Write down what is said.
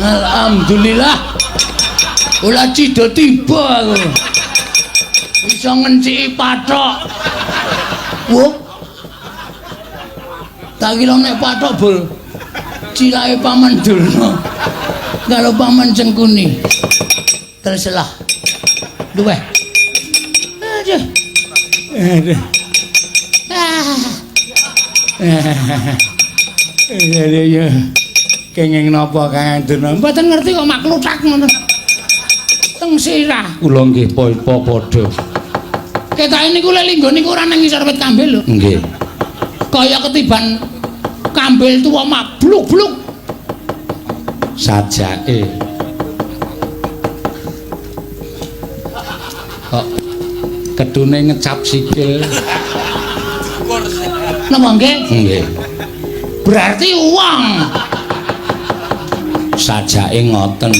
Alhamdulillah. Ula cida tiba aku. Bisa ngenciki pathok. Wah. Tak kira nek pathok bol. Cilake Paman Durna. Karo Paman Cengkuni. Terselah. Luweh. Aduh. Aduh. Ya. Kenging napa Kang Durna? Mboten ngerti kok mak kluthak ngono. Teng sirah. Kula nggih padha. Ketake niku lek linggo niku ora nang ngisor wit kambil lho. Nggih. Kaya ketiban kambil tuwa mak bluk-bluk. Sajake. Kok kedune ngecap sikil. Napa nggih? Nggih. Berarti uang. Sajake ngoten.